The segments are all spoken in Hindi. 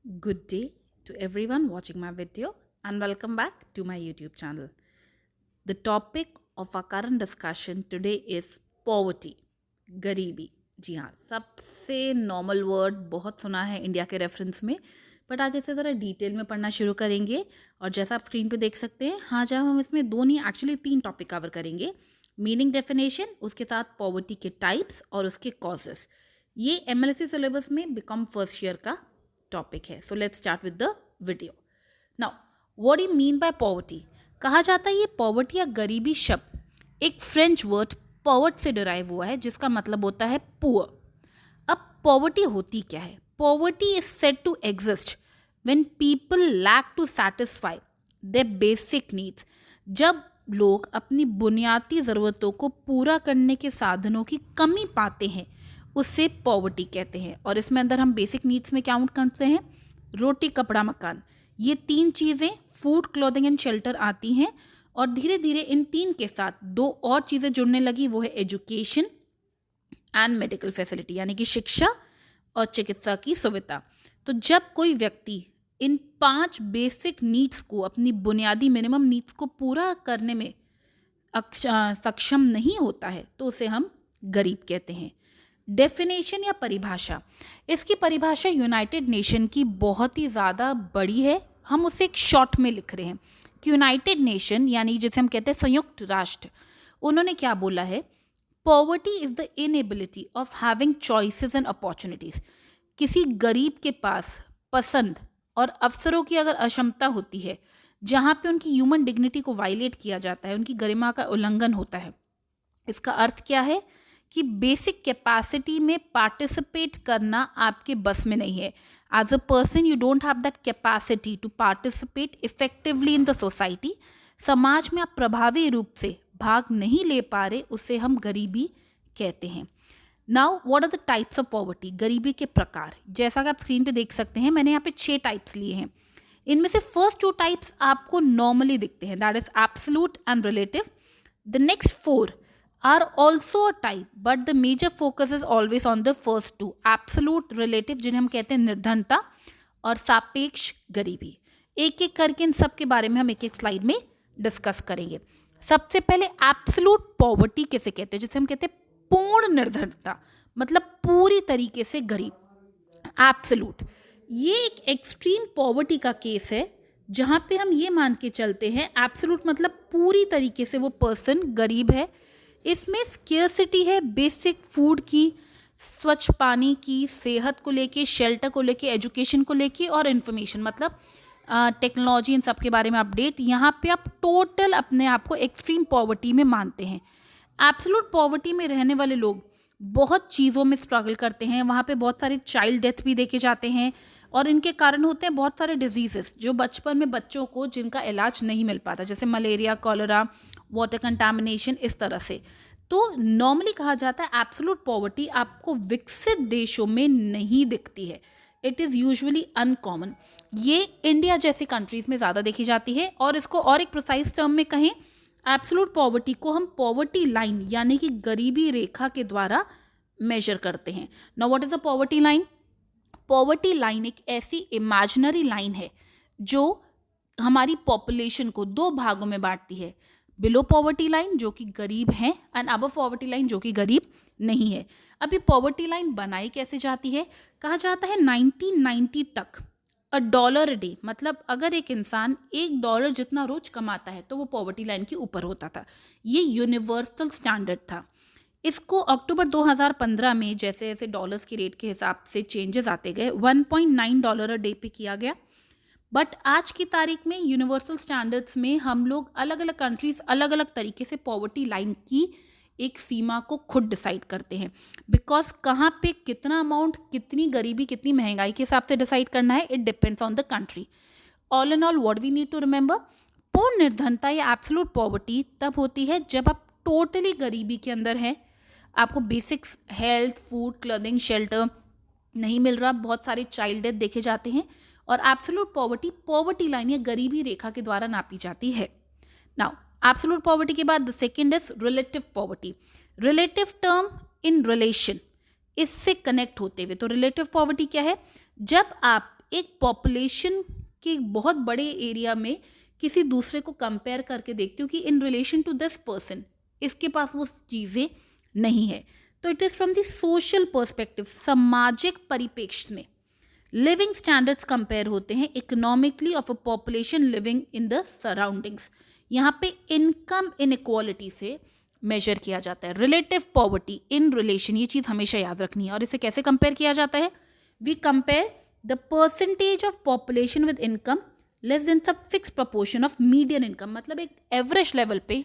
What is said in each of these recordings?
Good day to everyone watching my video and welcome back to my YouTube channel. The topic of our current discussion today is poverty, गरीबी. जी हाँ, सबसे नॉर्मल वर्ड बहुत सुना है इंडिया के रेफरेंस में, बट आज इसे ज़रा डिटेल में पढ़ना शुरू करेंगे. और जैसा आप स्क्रीन पे देख सकते हैं, हाँ जहाँ हम इसमें दो नहीं एक्चुअली तीन टॉपिक कवर करेंगे. मीनिंग डेफिनेशन, उसके साथ पॉवर्टी के टाइप्स और उसके कॉजेस. ये एमएलएससी सिलेबस में बिकम फर्स्ट ईयर का टॉपिक है. So let's start with the video. Now what do you mean by poverty? कहा जाता है ये पॉवर्टी या गरीबी शब्द एक फ्रेंच वर्ड पॉवर्ट से डिराइव हुआ है जिसका मतलब होता है पुअर. अब पॉवर्टी होती क्या है? Poverty is said to exist when people lack to satisfy their basic needs. जब लोग अपनी बुनियादी ज़रूरतों को पूरा करने के साधनों की कमी पाते हैं उससे पॉवर्टी कहते हैं. और इसमें अंदर हम बेसिक नीड्स में काउंट करते हैं रोटी, कपड़ा, मकान. ये तीन चीज़ें फूड, क्लोथिंग एंड शेल्टर आती हैं. और धीरे धीरे इन तीन के साथ दो और चीज़ें जुड़ने लगी, वो है एजुकेशन एंड मेडिकल फैसिलिटी, यानी कि शिक्षा और चिकित्सा की सुविधा. तो जब कोई व्यक्ति इन 5 बेसिक नीड्स को, अपनी बुनियादी मिनिमम नीड्स को पूरा करने में सक्षम नहीं होता है तो उसे हम गरीब कहते हैं. डेफिनेशन या परिभाषा, इसकी परिभाषा यूनाइटेड नेशन की बहुत ही ज़्यादा बड़ी है. हम उसे एक शॉर्ट में लिख रहे हैं कि यूनाइटेड नेशन यानी जिसे हम कहते हैं संयुक्त राष्ट्र, उन्होंने क्या बोला है? Poverty is the inability of having choices and opportunities. किसी गरीब के पास पसंद और अवसरों की अगर अक्षमता होती है, जहाँ पे उनकी ह्यूमन डिग्निटी को वायलेट किया जाता है, उनकी गरिमा का उल्लंघन होता है. इसका अर्थ क्या है? कि बेसिक कैपेसिटी में पार्टिसिपेट करना आपके बस में नहीं है. As a person you don't have that capacity to participate effectively in the society. समाज में आप प्रभावी रूप से भाग नहीं ले पा रहे, उसे हम गरीबी कहते हैं. Now what are the types of poverty? गरीबी के प्रकार, जैसा कि आप स्क्रीन पे देख सकते हैं, मैंने यहाँ पे 6 टाइप्स लिए हैं. इनमें से फर्स्ट 2 टाइप्स आपको नॉर्मली दिखते हैं, that is absolute and relative. The next 4 are also a type but the major focus is always on the first 2, absolute, relative, जिन्हें हम कहते हैं निर्धनता, और सापेक्ष गरीबी. एक एक करके इन सब के बारे में हम एक एक स्लाइड में डिस्कस करेंगे. सबसे पहले एब्सोल्यूट पॉवर्टी किसे कहते हैं? जिसे हम कहते हैं पूर्ण निर्धनता, मतलब पूरी तरीके से गरीब. एब्सोल्यूट ये एक एक्सट्रीम पॉवर्टी का केस है जहाँ पे हम ये मान के चलते हैं एब्सोल्यूट मतलब पूरी तरीके से वो पर्सन गरीब है. इसमें स्केर्सिटी है बेसिक फूड की, स्वच्छ पानी की, सेहत को लेके, शेल्टर को लेके, एजुकेशन को लेके और इन्फॉर्मेशन मतलब टेक्नोलॉजी, इन सब के बारे में अपडेट. यहाँ पे आप टोटल अपने आप को एक्सट्रीम पॉवर्टी में मानते हैं. एब्सोल्यूट पॉवर्टी में रहने वाले लोग बहुत चीज़ों में स्ट्रगल करते हैं. वहाँ पे बहुत सारे चाइल्ड डेथ भी देखे जाते हैं और इनके कारण होते हैं बहुत सारे डिजीजेस जो बचपन में बच्चों को जिनका इलाज नहीं मिल पाता, जैसे मलेरिया, कॉलरा, वाटर कंटामिनेशन, इस तरह से. तो नॉर्मली कहा जाता है एब्सोल्यूट पॉवर्टी आपको विकसित देशों में नहीं दिखती है. It is usually uncommon. ये इंडिया जैसी कंट्रीज़ में ज़्यादा देखी जाती है. और इसको और एक प्रिसाइज टर्म में कहें, एब्सोल्यूट पॉवर्टी को हम पॉवर्टी लाइन यानी कि गरीबी रेखा के द्वारा मेजर करते हैं. Now what is a poverty line? Poverty line एक ऐसी इमेजिनरी लाइन है जो हमारी पॉपुलेशन को 2 भागों में बांटती है. बिलो पॉवर्टी लाइन जो कि गरीब हैं एंड अबव पॉवर्टी लाइन जो कि गरीब नहीं है. अब ये पॉवर्टी लाइन बनाई कैसे जाती है? कहा जाता है 1990 तक $1 a डे, मतलब अगर एक इंसान $1 जितना रोज कमाता है तो वो पॉवर्टी लाइन के ऊपर होता था. ये यूनिवर्सल स्टैंडर्ड था. इसको अक्टूबर 2015 में जैसे जैसे डॉलर्स की रेट के हिसाब से चेंजेस आते गए $1.9 a डे पे किया गया. बट आज की तारीख में यूनिवर्सल स्टैंडर्ड्स में हम लोग अलग अलग कंट्रीज अलग अलग तरीके से पॉवर्टी लाइन की एक सीमा को खुद डिसाइड करते हैं. बिकॉज कहाँ पे कितना अमाउंट, कितनी गरीबी, कितनी महंगाई के हिसाब से डिसाइड करना है, it depends on the country. All in all what we need to remember, पूर्ण निर्धनता या एब्सोल्यूट पॉवर्टी तब होती है जब आप टोटली गरीबी के अंदर हैं, आपको basics health, food, clothing, shelter नहीं मिल रहा, बहुत सारे चाइल्ड डेथ देखे जाते हैं. और एब्सोल्यूट पॉवर्टी पॉवर्टी लाइन या गरीबी रेखा के द्वारा नापी जाती है. नाउ एब्सोल्यूट पॉवर्टी के बाद the second is relative poverty. Relative term in relation, इससे कनेक्ट होते हुए, तो रिलेटिव पॉवर्टी क्या है? जब आप एक पॉपुलेशन के बहुत बड़े एरिया में किसी दूसरे को कंपेयर करके देखती हूँ कि in relation to this person इसके पास वो चीज़ें नहीं है। तो it is from the social perspective, सामाजिक परिप्रेक्ष्य में लिविंग स्टैंडर्ड्स कंपेयर होते हैं economically of a population living in the surroundings. यहाँ पे इनकम इनइक्वालिटी से मेजर किया जाता है। रिलेटिव पॉवर्टी इन रिलेशन, ये चीज़ हमेशा याद रखनी है। और इसे कैसे कंपेयर किया जाता है? We compare the percentage of population with income less than some fixed proportion of median income, मतलब एक एवरेज लेवल पे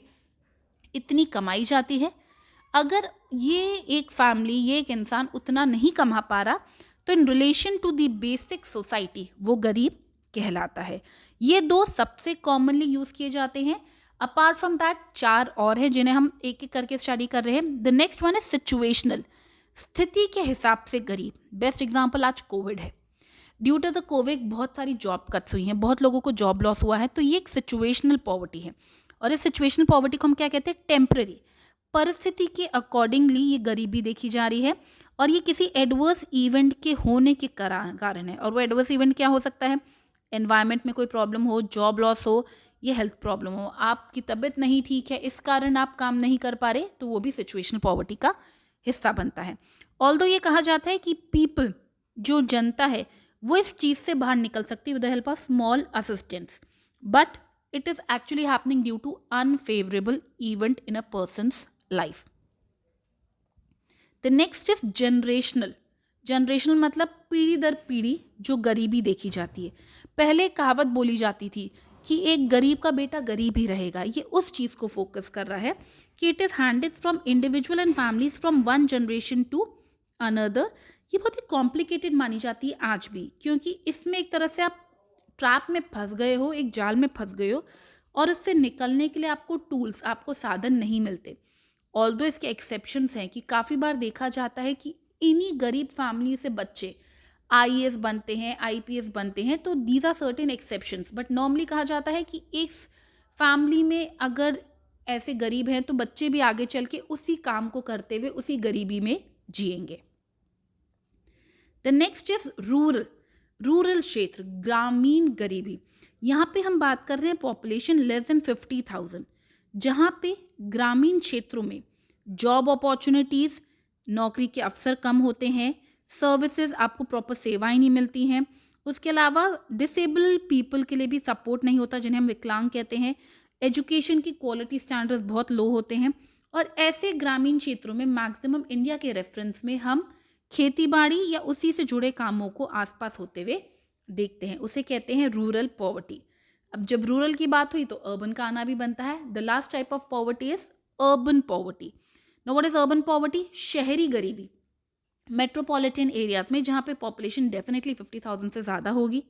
इतनी कमाई जाती है, अगर ये एक फैमिली, ये एक इंसान उतना नहीं कमा पा रहा, तो in relation to the basic society वो गरीब कहलाता है। ये दो सबसे कॉमनली यूज किए जाते हैं। अपार्ट फ्रॉम दैट 4 और हैं जिन्हें हम एक एक करके स्टडी कर रहे हैं। द नेक्स्ट वन है सिचुएशनल, स्थिति के हिसाब से गरीब। बेस्ट एग्जांपल आज कोविड है। ड्यू टू द कोविड बहुत सारी जॉब कट्स हुई हैं, बहुत लोगों को जॉब लॉस हुआ है, तो ये एक सिचुएशनल पॉवर्टी है। और इस सिचुएशनल पॉवर्टी को हम क्या कहते हैं? टेम्पररी, परिस्थिति के अकॉर्डिंगली ये गरीबी देखी जा रही है। और ये किसी एडवर्स इवेंट के होने के कारण है। और वो एडवर्स इवेंट क्या हो सकता है? एनवायरनमेंट में कोई प्रॉब्लम हो, जॉब लॉस हो, ये हेल्थ प्रॉब्लम हो, आपकी तबीयत नहीं ठीक है, इस कारण आप काम नहीं कर पा रहे, तो वो भी सिचुएशनल पॉवर्टी का हिस्सा बनता है। ऑल्दो ये कहा जाता है कि पीपल, जो जनता है, वो इस चीज़ से बाहर निकल सकती है with the help of small assistance, but it is actually happening due to unfavourable event in a person's life. The next is generational. Generational मतलब पीढ़ी दर पीढ़ी जो गरीबी देखी जाती है। पहले कहावत बोली जाती थी कि एक गरीब का बेटा गरीब ही रहेगा। ये उस चीज़ को फोकस कर रहा है कि it is handed from individual and families from one generation to another. ये बहुत ही कॉम्प्लिकेटेड मानी जाती है आज भी, क्योंकि इसमें एक तरह से आप ट्रैप में फंस गए हो, एक जाल में फंस गए हो, और इससे निकलने के लिए आपको टूल्स, आपको साधन नहीं मिलते। ऑल्दो इसके एक्सेप्शंस हैं कि काफ़ी बार देखा जाता है कि इन्हीं गरीब फैमिली से बच्चे आईएएस बनते हैं, आईपीएस बनते हैं, तो these are certain exceptions. But normally कहा जाता है कि एक फैमिली में अगर ऐसे गरीब हैं तो बच्चे भी आगे चल के उसी काम को करते हुए उसी गरीबी में जिएंगे। The next is rural. Rural क्षेत्र, ग्रामीण गरीबी। यहाँ पे हम बात कर रहे हैं पॉपुलेशन लेस देन 50,000, जहाँ पे ग्रामीण क्षेत्रों में जॉब अपॉर्चुनिटीज़, नौकरी के अवसर कम होते हैं, सर्विसेज, आपको प्रॉपर सेवाएं नहीं मिलती हैं। उसके अलावा डिसेबल पीपल के लिए भी सपोर्ट नहीं होता, जिन्हें हम विकलांग कहते हैं। एजुकेशन की क्वालिटी स्टैंडर्ड्स बहुत लो होते हैं। और ऐसे ग्रामीण क्षेत्रों में मैक्सिमम इंडिया के रेफरेंस में हम खेती बाड़ी या उसी से जुड़े कामों को आसपास होते हुए देखते हैं। उसे कहते हैं रूरल पॉवर्टी। अब जब रूरल की बात हुई तो अर्बन का आना भी बनता है। The last type of poverty is urban poverty. Now what is urban poverty? शहरी गरीबी। मेट्रोपॉलिटन एरियाज में जहाँ पे पॉपुलेशन डेफिनेटली 50,000 से ज़्यादा होगी,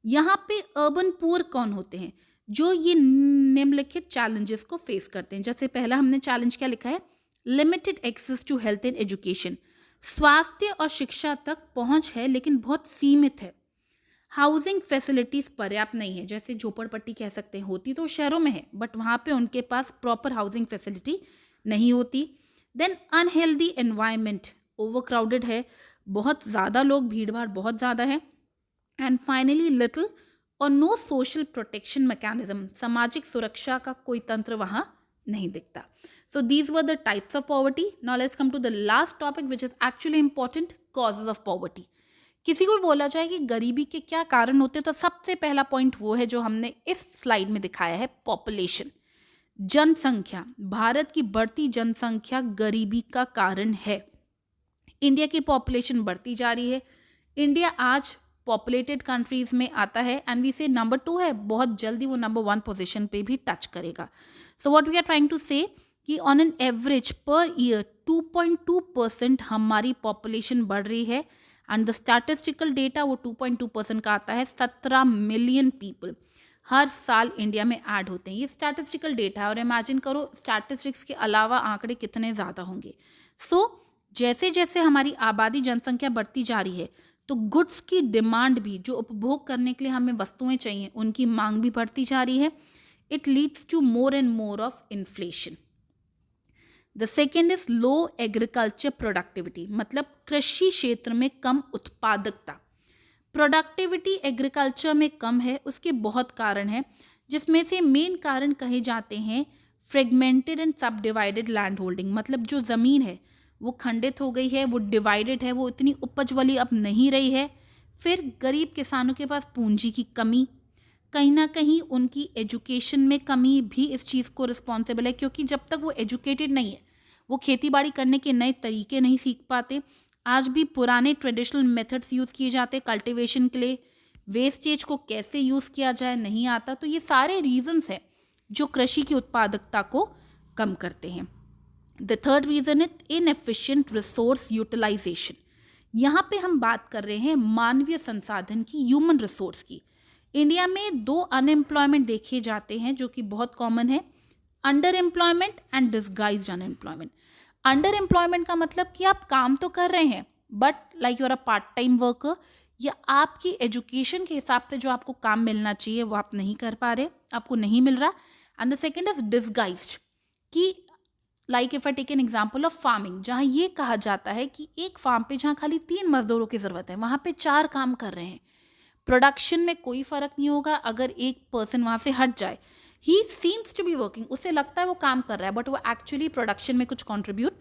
यहाँ पे अर्बन पुअर कौन होते हैं? जो ये निम्नलिखित चैलेंजेस को फेस करते हैं। जैसे पहला हमने चैलेंज क्या लिखा है? Limited access to health and education. स्वास्थ्य और शिक्षा तक पहुँच है लेकिन बहुत सीमित है। हाउसिंग फैसिलिटीज़ पर्याप्त नहीं है। जैसे झोपड़पट्टी कह सकते हैं, होती तो शहरों में है बट वहाँ पे उनके पास प्रॉपर हाउसिंग फैसिलिटी नहीं होती। देन अनहेल्दी एनवायरनमेंट, ओवरक्राउडेड है, बहुत ज़्यादा लोग, भीड़ भाड़ बहुत ज़्यादा है। एंड फाइनली लिटिल और नो सोशल प्रोटेक्शन मैकेनिज्म, सामाजिक सुरक्षा का कोई तंत्र वहाँ नहीं दिखता। So these were the types of poverty. Now let's come to the last topic which is actually important, causes of poverty. किसी को बोला जाए कि गरीबी के क्या कारण होते हैं, तो सबसे पहला पॉइंट वो है जो हमने इस स्लाइड में दिखाया है, पॉपुलेशन, जनसंख्या। भारत की बढ़ती जनसंख्या गरीबी का कारण है। इंडिया की पॉपुलेशन बढ़ती जा रही है। इंडिया आज पॉपुलेटेड कंट्रीज में आता है एंड वी से नंबर 2 है, बहुत जल्दी वो नंबर 1 पोजीशन पे भी टच करेगा। So what we are trying to say कि on an average per year 2.2% हमारी पॉपुलेशन बढ़ रही है। एंड द स्टैटिस्टिकल डेटा वो 2.2% का आता है। 17 मिलियन पीपल हर साल इंडिया में ऐड होते हैं। ये स्टैटिस्टिकल डेटा है और इमेजिन करो स्टैटिस्टिक्स के अलावा आंकड़े कितने ज़्यादा होंगे। जैसे जैसे हमारी आबादी, जनसंख्या बढ़ती जा रही है तो गुड्स की डिमांड भी, जो उपभोग करने के लिए हमें वस्तुएं चाहिए, उनकी मांग भी बढ़ती जा रही है। It leads to more and more of inflation. The second is low agriculture productivity, मतलब कृषि क्षेत्र में कम उत्पादकता। प्रोडक्टिविटी एग्रीकल्चर में कम है, उसके बहुत कारण हैं, जिसमें से मेन कारण कहे जाते हैं फ्रेगमेंटेड एंड सब डिवाइडेड लैंड होल्डिंग। मतलब जो ज़मीन है वो खंडित हो गई है, वो डिवाइडेड है, वो इतनी उपज वाली अब नहीं रही है। फिर गरीब किसानों के पास पूंजी की कमी, कहीं ना कहीं उनकी एजुकेशन में कमी भी इस चीज़ को रिस्पॉन्सिबल है, क्योंकि जब तक वो एजुकेटेड नहीं है वो खेती बाड़ी करने के नए तरीके नहीं सीख पाते। आज भी पुराने ट्रेडिशनल मेथड्स यूज़ किए जाते कल्टीवेशन के लिए, वेस्टेज को कैसे यूज़ किया जाए नहीं आता। तो ये सारे रीजंस हैं जो कृषि की उत्पादकता को कम करते हैं। The third reason is inefficient resource utilisation. यहाँ पे हम बात कर रहे हैं मानवीय संसाधन की, ह्यूमन रिसोर्स की। इंडिया में 2 अनएम्प्लॉयमेंट देखे जाते हैं जो कि बहुत कॉमन है, underemployment and disguised unemployment. Underemployment का मतलब कि आप काम तो कर रहे हैं but like you are a part time worker, या आपकी एजुकेशन के हिसाब से जो आपको काम मिलना चाहिए वो आप नहीं कर पा रहे, आपको नहीं मिल रहा। And the second is disguised, कि like if I take an example of farming, जहाँ ये कहा जाता है कि एक फार्म पे जहाँ खाली 3 मजदूरों की ज़रूरत है वहाँ पे 4 काम कर रहे हैं। प्रोडक्शन में कोई फ़र्क नहीं होगा अगर एक पर्सन वहाँ से हट जाए। He seems to be working, उसे लगता है वो काम कर रहा है बट वो एक्चुअली प्रोडक्शन में कुछ कंट्रीब्यूट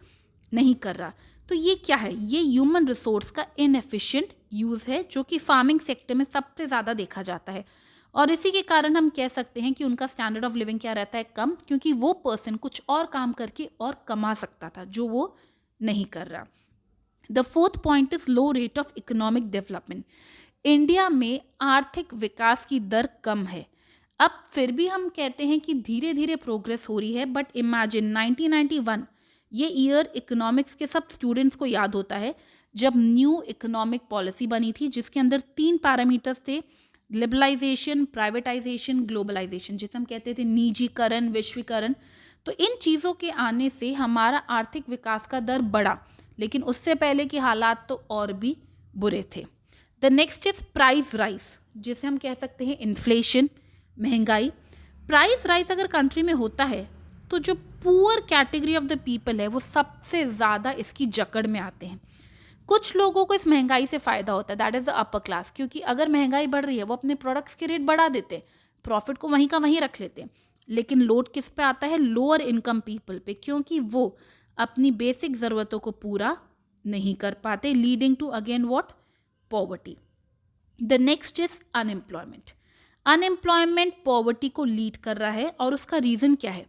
नहीं कर रहा। तो ये क्या है? ये ह्यूमन रिसोर्स का इनएफिशिएंट यूज़ है जो कि फार्मिंग सेक्टर में सबसे ज़्यादा देखा जाता है। और इसी के कारण हम कह सकते हैं कि उनका स्टैंडर्ड ऑफ लिविंग क्या रहता है, कम, क्योंकि वो पर्सन कुछ और काम करके और कमा सकता था जो वो नहीं कर रहा। The fourth point is low rate of economic development. India में आर्थिक विकास की दर कम है। अब फिर भी हम कहते हैं कि धीरे धीरे प्रोग्रेस हो रही है, बट इमेजिन 1991 ये ईयर इकोनॉमिक्स के सब स्टूडेंट्स को याद होता है जब न्यू इकोनॉमिक पॉलिसी बनी थी जिसके अंदर 3 पैरामीटर्स थे, लिबरलाइजेशन, प्राइवेटाइजेशन, ग्लोबलाइजेशन, जिसे हम कहते थे निजीकरण, विश्वीकरण। तो इन चीज़ों के आने से हमारा आर्थिक विकास का दर बढ़ा, लेकिन उससे पहले के हालात तो और भी बुरे थे। The next is price rise, जिसे हम कह सकते हैं इन्फ्लेशन, महंगाई। प्राइस राइज अगर कंट्री में होता है तो जो poor category of the people है वो सबसे ज़्यादा इसकी जकड़ में आते हैं। कुछ लोगों को इस महंगाई से फ़ायदा होता है, that is the upper class, क्योंकि अगर महंगाई बढ़ रही है वो अपने प्रोडक्ट्स के रेट बढ़ा देते हैं, प्रॉफिट को वहीं का वहीं रख लेते हैं। लेकिन लोड किस पे आता है? लोअर इनकम पीपल पे, क्योंकि वो अपनी बेसिक ज़रूरतों को पूरा नहीं कर पाते, leading to again what? Poverty. The next is unemployment. Unemployment poverty को लीड कर रहा है और उसका रीज़न क्या है?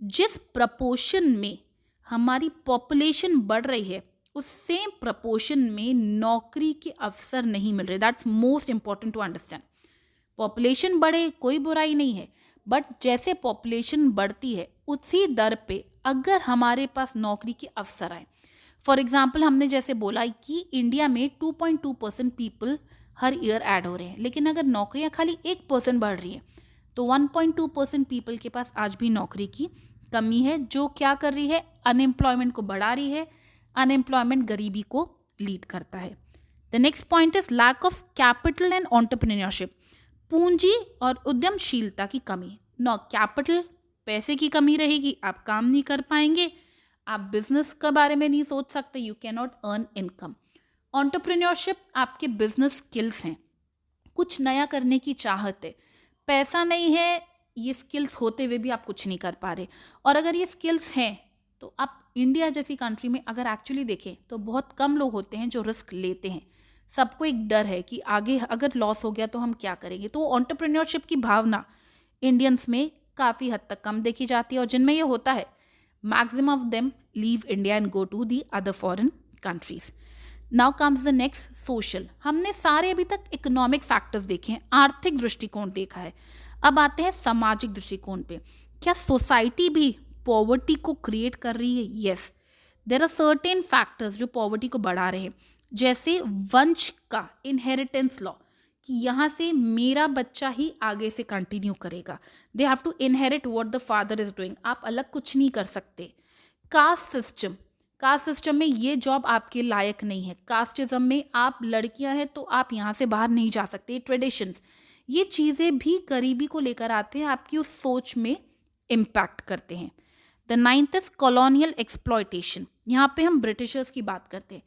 जिस प्रपोर्शन में हमारी पॉपुलेशन बढ़ रही है उस सेम प्रपोर्शन में नौकरी के अवसर नहीं मिल रहे। That's most important to understand. Population बढ़े कोई बुराई नहीं है, बट जैसे पॉपुलेशन बढ़ती है उसी दर पे अगर हमारे पास नौकरी के अवसर आए, फॉर एग्जाम्पल हमने जैसे बोला कि इंडिया में 2.2% पीपल हर ईयर ऐड हो रहे हैं, लेकिन अगर नौकरियां खाली 1% बढ़ रही है तो 1.2% पीपल के पास आज भी नौकरी की कमी है, जो क्या कर रही है? अनएम्प्लॉयमेंट को बढ़ा रही है। अनएम्प्लॉयमेंट गरीबी को लीड करता है। The next point is lack of capital and entrepreneurship. पूंजी और उद्यमशीलता की कमी। नो कैपिटल, पैसे की कमी रहेगी, आप काम नहीं कर पाएंगे, आप बिजनेस के बारे में नहीं सोच सकते, you can not earn income. Entrepreneurship आपके बिजनेस स्किल्स हैं, कुछ नया करने की चाहत है, पैसा नहीं है, ये स्किल्स होते हुए भी आप कुछ नहीं कर पा रहे। और अगर ये स्किल्स हैं तो आप इंडिया जैसी कंट्री में अगर एक्चुअली देखें तो बहुत कम लोग होते हैं जो रिस्क लेते हैं। सबको एक डर है कि आगे अगर लॉस हो गया तो हम क्या करेंगे। तो एंटरप्रेन्योरशिप की भावना इंडियंस में काफ़ी हद तक कम देखी जाती है, और जिनमें ये होता है maximum of them leave India and go to the other foreign countries. Now comes the next, social. हमने सारे अभी तक इकोनॉमिक फैक्टर्स देखे हैं, आर्थिक दृष्टिकोण देखा है, अब आते हैं सामाजिक दृष्टिकोण पे। क्या सोसाइटी भी पॉवर्टी को क्रिएट कर रही है? Yes, there are certain factors जो पॉवर्टी को बढ़ा रहे हैं, जैसे वंश का इनहेरिटेंस लॉ, कि यहाँ से मेरा बच्चा ही आगे से कंटिन्यू करेगा, they have to inherit what the father is doing, आप अलग कुछ नहीं कर सकते। कास्ट सिस्टम, कास्ट सिस्टम में ये जॉब आपके लायक नहीं है, कास्टिज्म में आप लड़कियां हैं तो आप यहाँ से बाहर नहीं जा सकते, ट्रेडिशंस, ये चीज़ें भी गरीबी को लेकर आते हैं, आपकी उस सोच में इम्पैक्ट करते हैं। The ninth is colonial exploitation. यहाँ पे हम ब्रिटिशर्स की बात करते हैं।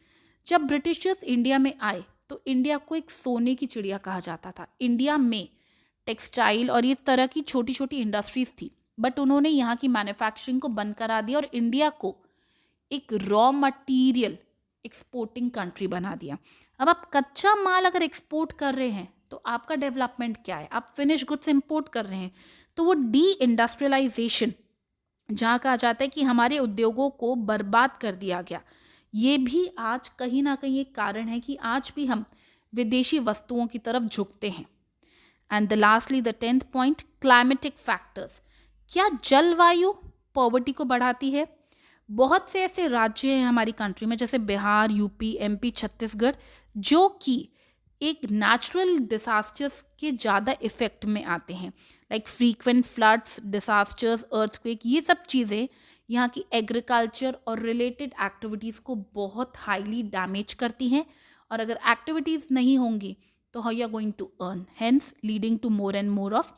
जब ब्रिटिशर्स इंडिया में आए तो इंडिया को एक सोने की चिड़िया कहा जाता था। इंडिया में टेक्सटाइल और इस तरह की छोटी छोटी इंडस्ट्रीज थी, बट उन्होंने यहाँ की मैन्युफैक्चरिंग को बंद करा दिया और इंडिया को एक रॉ मटेरियल एक्सपोर्टिंग कंट्री बना दिया। अब आप कच्चा माल अगर एक्सपोर्ट कर रहे हैं तो आपका डेवलपमेंट क्या है? आप फिनिश गुड्स इंपोर्ट कर रहे हैं, तो वो डी इंडस्ट्रियलाइजेशन, जहाँ कहा जाता है कि हमारे उद्योगों को बर्बाद कर दिया गया, ये भी आज कहीं ना कहीं एक कारण है कि आज भी हम विदेशी वस्तुओं की तरफ झुकते हैं। And the lastly the 10th point, climatic factors. क्या जलवायु पॉवर्टी को बढ़ाती है? बहुत से ऐसे राज्य हैं हमारी कंट्री में, जैसे बिहार, यूपी, एमपी, छत्तीसगढ़, जो कि एक नेचुरल डिसास्टर्स के ज़्यादा इफेक्ट में आते हैं, like frequent floods, disasters, earthquake. ये सब चीज़ें यहाँ की एग्रीकल्चर और रिलेटेड एक्टिविटीज़ को बहुत हाईली डैमेज करती हैं, और अगर एक्टिविटीज़ नहीं होंगी तो how you are going to earn, hence leading to more and more of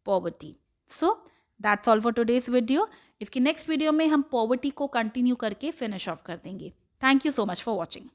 poverty. So that's all for today's video. इसकी नेक्स्ट वीडियो में हम पॉवर्टी को कंटिन्यू करके फिनिश ऑफ कर देंगे। Thank you so much for watching.